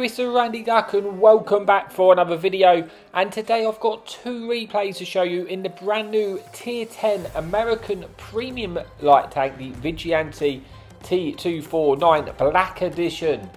it's the Randy Duck and welcome back for another video, and today I've got two replays to show you in the brand new Tier 10 American Premium Light Tank, the Vigilante T249 Black Edition.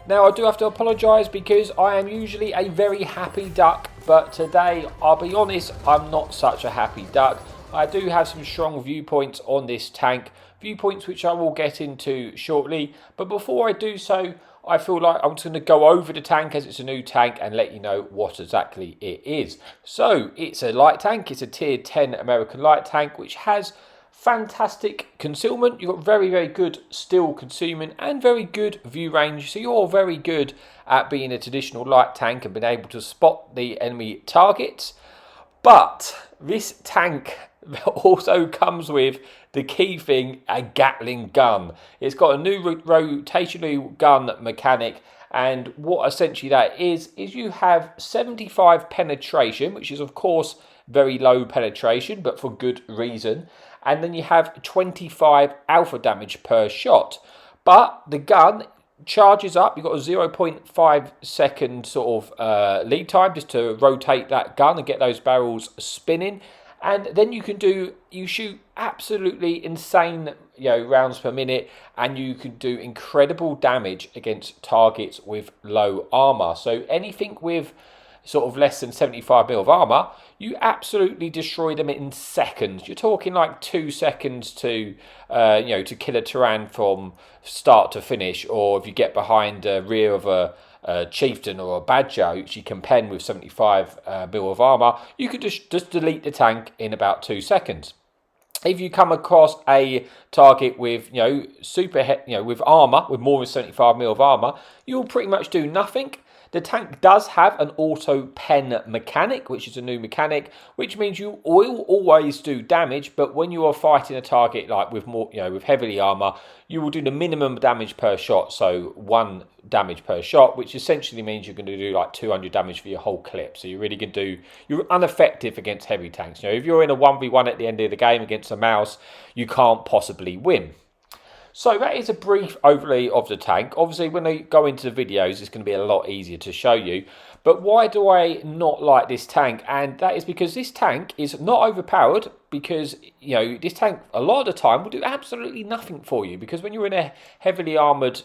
Now I do have to apologise because I am usually a very happy duck, but today, I'll be honest, I'm not such a happy duck. I do have some strong viewpoints on this tank, viewpoints which I will get into shortly, but before I do so, I feel like I'm just going to go over the tank as it's a new tank and let you know what exactly it is. So, it's a light tank, it's a Tier 10 American light tank which has fantastic concealment. You've got very, very good still concealment and very good view range. So you're very good at being a traditional light tank and being able to spot the enemy targets. But this tank also comes with the key thing, a Gatling gun. It's got a new rotational gun mechanic, and what essentially that is you have 75 penetration, which is of course very low penetration, but for good reason. And then you have 25 alpha damage per shot. But the gun charges up. You've got a 0.5 second sort of lead time just to rotate that gun and get those barrels spinning. And then you shoot absolutely insane, rounds per minute, and you can do incredible damage against targets with low armor. So anything with sort of less than 75 mil of armor, you absolutely destroy them in seconds. You're talking like 2 seconds to kill a Tyran from start to finish, or if you get behind the rear of a chieftain or a badger, which you can pen with 75 mil of armor, you could just delete the tank in about 2 seconds. If you come across a target with with armor, with more than 75 mil of armor, you'll pretty much do nothing. The tank does have an auto pen mechanic, which is a new mechanic, which means you will always do damage, but when you are fighting a target like with more, with heavily armor, you will do the minimum damage per shot, so 1 damage per shot, which essentially means you're going to do like 200 damage for your whole clip. So you're really going to you're ineffective against heavy tanks. If you're in a 1v1 at the end of the game against a mouse, you can't possibly win. So that is a brief overview of the tank. Obviously, when I go into the videos, it's going to be a lot easier to show you. But why do I not like this tank? And that is because this tank is not overpowered, because, this tank a lot of the time will do absolutely nothing for you. Because when you're in a heavily armoured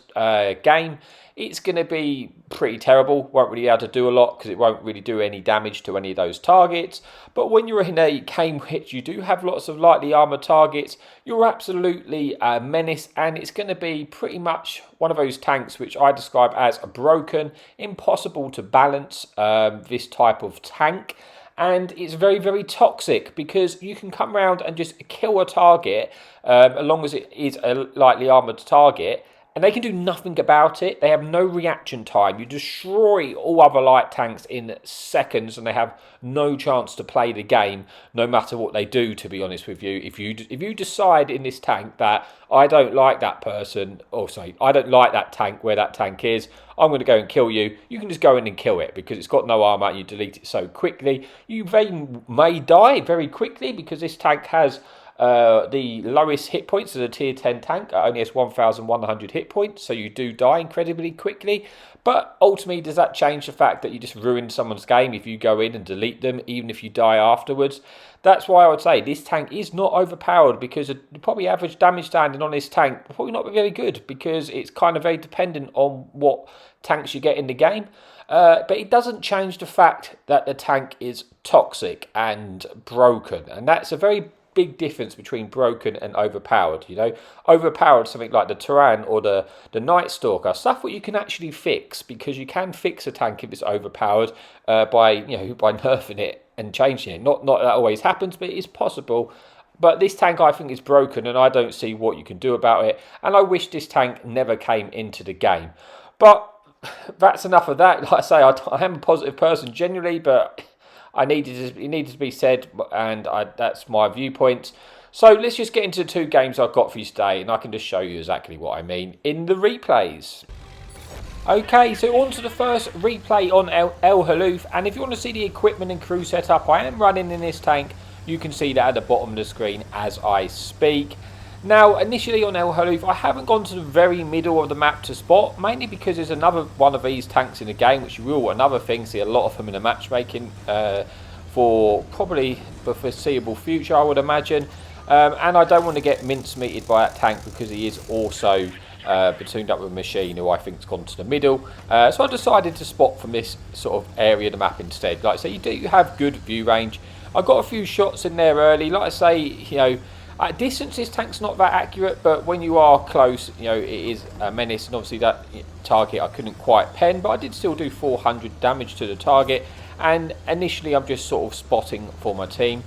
game, it's going to be pretty terrible. Won't really be able to do a lot because it won't really do any damage to any of those targets. But when you're in a game which you do have lots of lightly armoured targets, you're absolutely a menace. And it's going to be pretty much one of those tanks which I describe as broken, impossible to balance this type of tank. And it's very, very toxic because you can come around and just kill a target as long as it is a lightly armoured target, and they can do nothing about it. They have no reaction time. You destroy all other light tanks in seconds, and they have no chance to play the game, no matter what they do, to be honest with you. If you decide in this tank that I don't like that person, or say, I don't like that tank where that tank is, I'm going to go and kill you, you can just go in and kill it because it's got no armor and you delete it so quickly. You may die very quickly because this tank has the lowest hit points of the Tier 10 tank. It only has 1,100 hit points, so you do die incredibly quickly. But ultimately, does that change the fact that you just ruined someone's game if you go in and delete them, even if you die afterwards? That's why I would say this tank is not overpowered, because the probably average damage standing on this tank will probably not be very good, because it's kind of very dependent on what tanks you get in the game. But it doesn't change the fact that the tank is toxic and broken, and that's a very big difference between broken and overpowered. Overpowered, something like the Tyran or the Night Stalker, stuff what you can actually fix, because you can fix a tank if it's overpowered by nerfing it and changing it. Not that always happens, but it is possible. But this tank, I think, is broken, and I don't see what you can do about it. And I wish this tank never came into the game. But that's enough of that. Like I say, I am a positive person generally, but it needed to be said, and that's my viewpoint. So let's just get into the 2 games I've got for you today, and I can just show you exactly what I mean in the replays. Okay, so on to the first replay on Halluf, and if you want to see the equipment and crew setup I am running in this tank, you can see that at the bottom of the screen as I speak. Now, initially on El Halluf, I haven't gone to the very middle of the map to spot, mainly because there's another one of these tanks in the game, which you will, another thing, see a lot of them in the matchmaking for probably the foreseeable future, I would imagine. And I don't want to get mincemeated by that tank because he is also platooned up with a machine who I think has gone to the middle. So I decided to spot from this sort of area of the map instead. Like I say, you do have good view range. I got a few shots in there early. Like I say, you know, at distance this tank's not that accurate, but when you are close, you know, it is a menace. And obviously that target I couldn't quite pen, but I did still do 400 damage to the target. And initially I'm just sort of spotting for my team.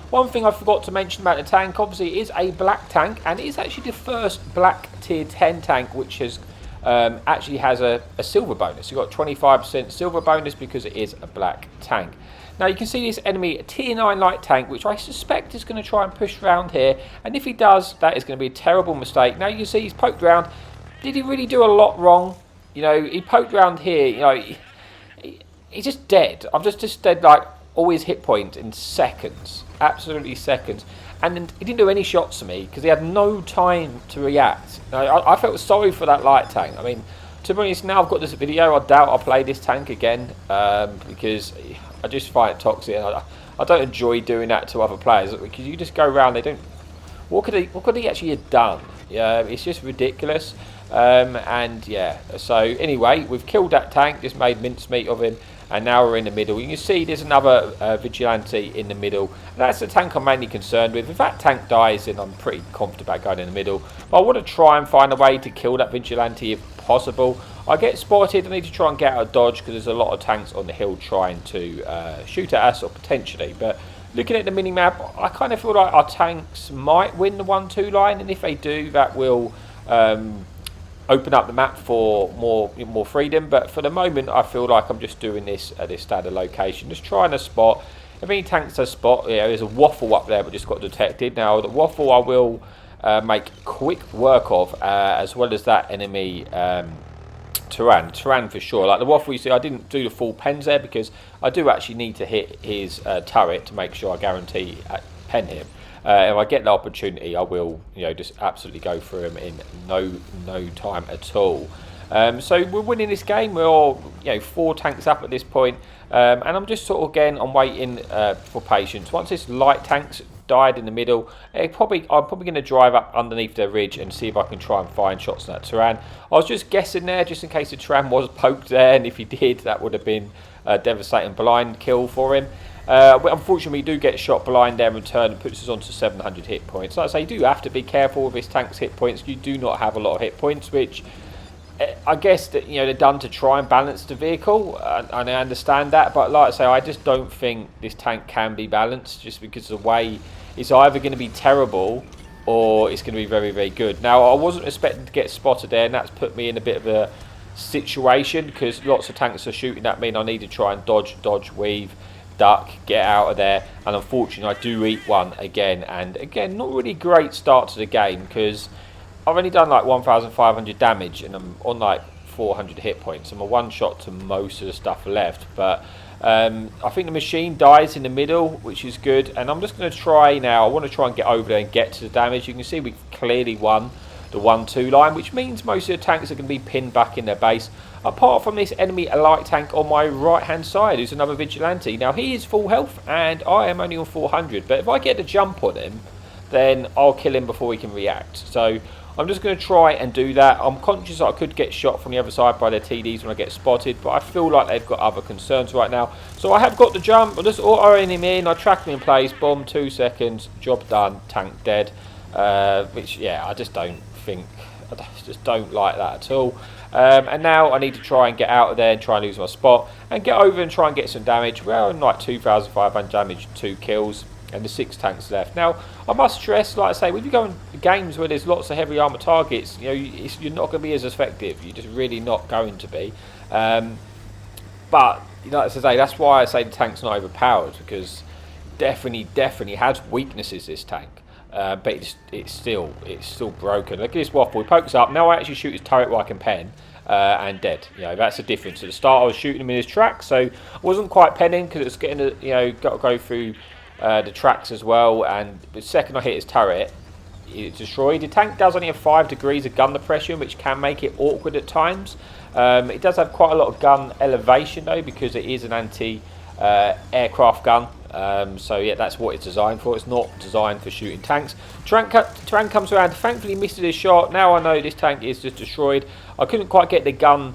One thing I forgot to mention about the tank, obviously, is a black tank, and it is actually the first black tier 10 tank which has actually has a silver bonus. You've got 25% silver bonus because it is a black tank. Now you can see this enemy tier 9 light tank, which I suspect is going to try and push around here, and if he does, that is going to be a terrible mistake. Now you can see he's poked around. Did he really do a lot wrong? You know, he poked around here, you know, he's just dead. I'm just dead, like, all his hit points in seconds. Absolutely seconds. And then he didn't do any shots to me because he had no time to react. I felt sorry for that light tank. I mean, to be honest, now I've got this video, I doubt I'll play this tank again because I just find it toxic. And I don't enjoy doing that to other players because you just go around, they don't... What could he actually have done? Yeah, it's just ridiculous. And yeah, so anyway, we've killed that tank, just made mincemeat of him. And now we're in the middle. You can see there's another Vigilante in the middle. That's the tank I'm mainly concerned with. If that tank dies, then I'm pretty confident about going in the middle. But I want to try and find a way to kill that Vigilante if possible. I get spotted, I need to try and get out of dodge because there's a lot of tanks on the hill trying to shoot at us, or potentially. But looking at the mini-map, I kind of feel like our tanks might win the 1-2 line. And if they do, that will... open up the map for more freedom, but for the moment I feel like I'm just doing this at this standard location, just trying to spot. If any tanks I spot, yeah, there's a waffle up there but just got detected. Now the waffle I will make quick work of, as well as that enemy Turan for sure. Like the waffle, you see I didn't do the full pens there because I do actually need to hit his turret to make sure I guarantee pen him. If I get the opportunity, I will, you know, just absolutely go through him in no time at all. So we're winning this game. We're all, you know, 4 tanks up at this point, and I'm just sort of again, I'm waiting for patience. Once this light tank's died in the middle, I'm probably going to drive up underneath the ridge and see if I can try and find shots on that Turan. I was just guessing there, just in case the Turan was poked there, and if he did, that would have been a devastating blind kill for him. Unfortunately, we do get shot blind there in return and puts us on to 700 hit points. Like I say, you do have to be careful with this tank's hit points. You do not have a lot of hit points, which I guess that, you know, they're done to try and balance the vehicle, and I understand that. But like I say, I just don't think this tank can be balanced, just because the way it's either going to be terrible or it's going to be very, very good. Now, I wasn't expecting to get spotted there, and that's put me in a bit of a situation because lots of tanks are shooting at me, and I need to try and dodge, weave, duck, get out of there. And unfortunately I do eat one again, and again not really great start to the game because I've only done like 1,500 damage and I'm on like 400 hit points. I'm a one shot to most of the stuff left, but I think the machine dies in the middle, which is good, and I'm just going to try now. I want to try and get over there and get to the damage. You can see we clearly won the 1-2 line, which means most of the tanks are going to be pinned back in their base, apart from this enemy light tank on my right hand side, who's another Vigilante. Now he is full health and I am only on 400, but if I get the jump on him, then I'll kill him before he can react. So I'm just going to try and do that. I'm conscious that I could get shot from the other side by their TDs when I get spotted, but I feel like they've got other concerns right now. So I have got the jump, I'll just auto-aim him in, I track him in place, bomb, 2 seconds, job done, tank dead. Which, yeah, I just don't like that at all. And now I need to try and get out of there and try and lose my spot and get over and try and get some damage. We're on like 2,500 damage, 2 kills, and the 6 tanks left. Now I must stress, like I say, when you go in games where there's lots of heavy armor targets, you know, you're not going to be as effective. You're just really not going to be. But you know, as I say, that's why I say the tank's not overpowered, because definitely has weaknesses, this tank. But it's still broken. Look at this waffle. He pokes up. Now I actually shoot his turret where I can pen, and dead. You know, that's the difference. At the start I was shooting him in his track, so I wasn't quite penning because it's getting, you know, got to go through the tracks as well. And the second I hit his turret, it's destroyed. The tank does only have 5 degrees of gun depression, which can make it awkward at times. It does have quite a lot of gun elevation though, because it is an anti-aircraft gun. So yeah, that's what it's designed for. It's not designed for shooting tanks. Turan comes around, thankfully missed his shot. Now I know this tank is just destroyed. I couldn't quite get the gun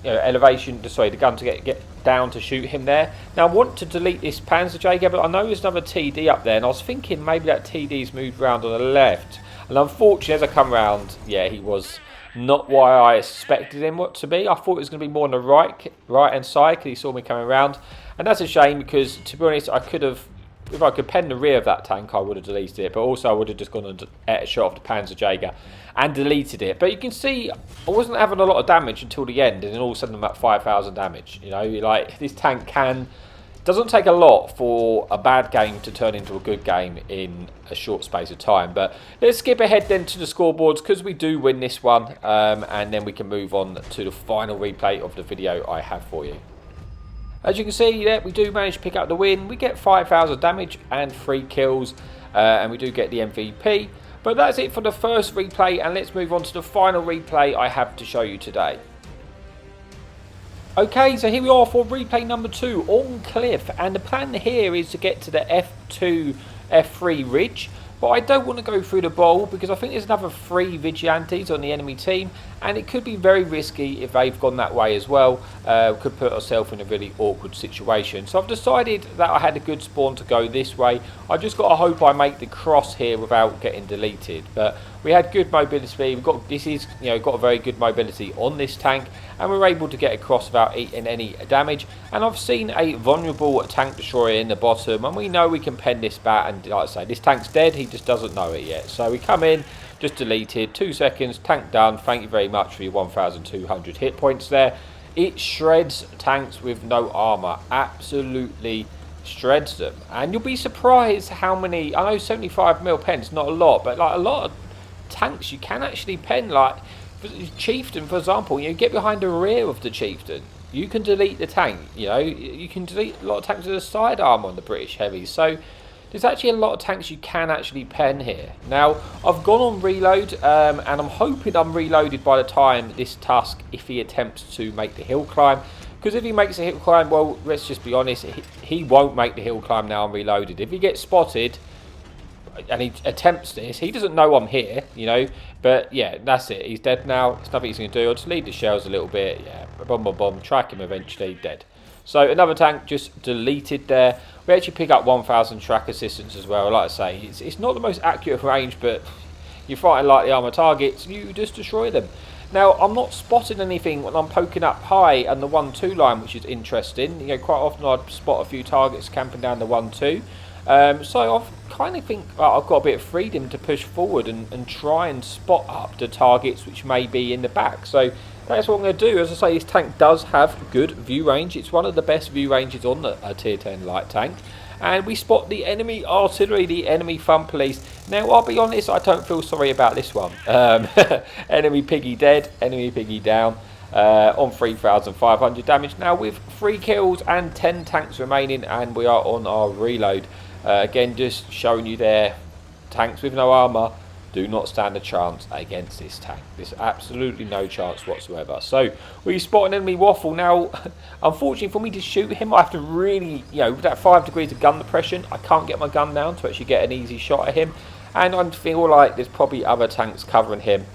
elevation, sorry, the gun to get down to shoot him there. Now I want to delete this Panzerjäger, but I know there's another TD up there, and I was thinking maybe that TD's moved around on the left. And unfortunately, as I come round, yeah, he was not why I expected him to be. I thought it was going to be more on the right hand side because he saw me coming around, and that's a shame because, to be honest, I could have, if I could pen the rear of that tank, I would have deleted it, but also I would have just gone and ate a shot of the Panzerjäger and deleted it. But you can see I wasn't having a lot of damage until the end, and then all of a sudden I'm at 5,000 damage. You know, like, this tank doesn't take a lot for a bad game to turn into a good game in a short space of time. But let's skip ahead then to the scoreboards, because we do win this one, and then we can move on to the final replay of the video I have for you. As you can see, yeah, we do manage to pick up the win. We get 5,000 damage and 3 kills, and we do get the MVP. But that's it for the first replay, and let's move on to the final replay I have to show you today. Okay, so here we are for replay number 2 on Cliff, and the plan here is to get to the F2, F3 ridge. But I don't want to go through the bowl because I think there's another 3 Vigilantes on the enemy team, and it could be very risky if they've gone that way as well. Could put ourselves in a really awkward situation. So I've decided that I had a good spawn to go this way. I just got to hope I make the cross here without getting deleted. But we had good mobility. We've got, this is, you know, got a very good mobility on this tank, and we were able to get across without eating any damage. And I've seen a vulnerable tank destroyer in the bottom, and we know we can pen this bat. And like I say, this tank's dead. He just doesn't know it yet. So we come in, just deleted, 2 seconds, tank done. Thank you very much for your 1,200 hit points there. It shreds tanks with no armor, absolutely shreds them. And you'll be surprised how many, I know 75mm pen's not a lot, but like a lot of tanks you can actually pen. Like Chieftain, for example, you get behind the rear of the Chieftain, you can delete the tank. You know, you can delete a lot of tanks with a side arm on the British heavies. So there's actually a lot of tanks you can actually pen here. Now, I've gone on reload, and I'm hoping I'm reloaded by the time this Tusk, if he attempts to make the hill climb. Because if he makes the hill climb, well, let's just be honest, he won't make the hill climb now I'm reloaded. If he gets spotted and he attempts this, he doesn't know I'm here, you know. But yeah, that's it. He's dead now. There's nothing he's going to do. I'll just lead the shells a little bit. Yeah, bomb, track him eventually, dead. So another tank just deleted there. We actually pick up 1,000 track assistance as well. Like I say, it's not the most accurate range, but you're fighting lightly armoured targets, you just destroy them. Now, I'm not spotting anything when I'm poking up high on the 1-2 line, which is interesting. You know, quite often I'd spot a few targets camping down the 1-2. So I kind of think I've got a bit of freedom to push forward and try and spot up the targets which may be in the back. So that's what I'm going to do. As I say, this tank does have good view range. It's one of the best view ranges on a tier 10 light tank. And we spot the enemy artillery, the enemy fun police. Now, I'll be honest, I don't feel sorry about this one. Enemy piggy dead, enemy piggy down. On 3,500 damage. Now with 3 kills and 10 tanks remaining, and we are on our reload. Again, just showing you there, tanks with no armour do not stand a chance against this tank. There's absolutely no chance whatsoever. So we spot an enemy waffle. Now, unfortunately for me to shoot him, I have to really, you know, with that 5 degrees of gun depression, I can't get my gun down to actually get an easy shot at him. And I feel like there's probably other tanks covering him.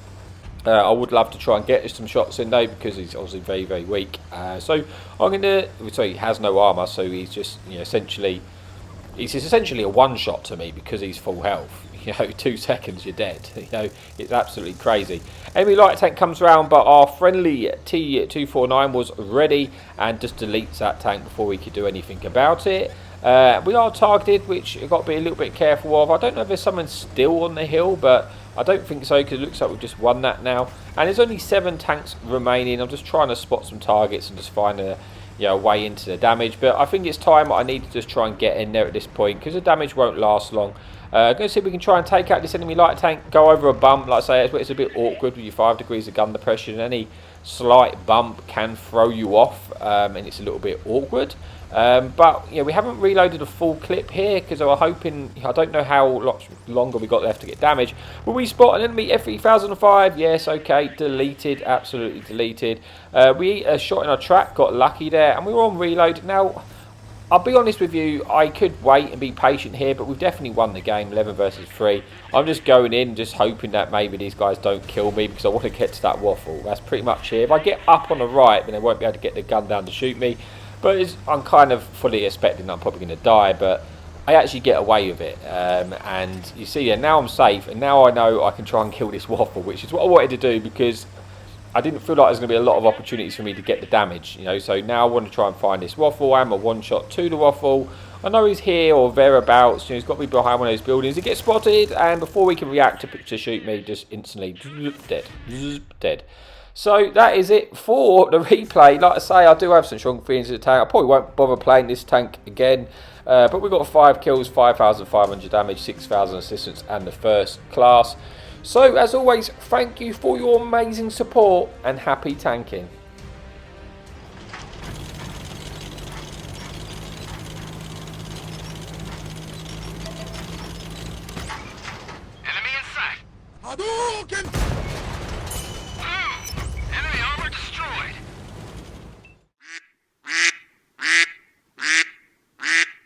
I would love to try and get some shots in though, because he's obviously very, very weak. So I'm going to, so he has no armour, so he's just, you know, essentially a one-shot to me because he's full health. You know, 2 seconds, you're dead. You know, it's absolutely crazy. Enemy light tank comes around, but our friendly T249 was ready and just deletes that tank before we could do anything about it. We are targeted, which you've got to be a little bit careful of. I don't know if there's someone still on the hill, but I don't think so, because it looks like we've just won that now. And there's only 7 tanks remaining. I'm just trying to spot some targets and just find a way into the damage. But I think it's time I need to just try and get in there at this point, because the damage won't last long. Going to see if we can try and take out this enemy light tank, go over a bump. Like I say, it's a bit awkward with your 5 degrees of gun depression. Any slight bump can throw you off, and it's a little bit awkward. But yeah, we haven't reloaded a full clip here because I was hoping, I don't know how much longer we got left to get damage. Will we spot an enemy F3005? Yes, okay, deleted, absolutely deleted. We shot in our track, got lucky there, and we were on reload. Now, I'll be honest with you, I could wait and be patient here, but we've definitely won the game, 11 versus 3. I'm just going in, just hoping that maybe these guys don't kill me because I want to get to that waffle. That's pretty much it. If I get up on the right, then they won't be able to get the gun down to shoot me. But I'm kind of fully expecting that I'm probably going to die, but I actually get away with it. And you see, yeah, now I'm safe, and now I know I can try and kill this waffle, which is what I wanted to do because I didn't feel like there's going to be a lot of opportunities for me to get the damage, you know. So now I want to try and find this waffle. I'm a one shot to the waffle. I know he's here or thereabouts. You know, he's got to be behind one of those buildings. He gets spotted, and before we can react to shoot me, just instantly dead. So that is it for the replay. Like I say, I do have some strong feelings of the tank. I probably won't bother playing this tank again. But we got 5 kills, 5,500 damage, 6,000 assistance, and the first class. So as always, thank you for your amazing support and happy tanking. Enemy in sight. Hadouken!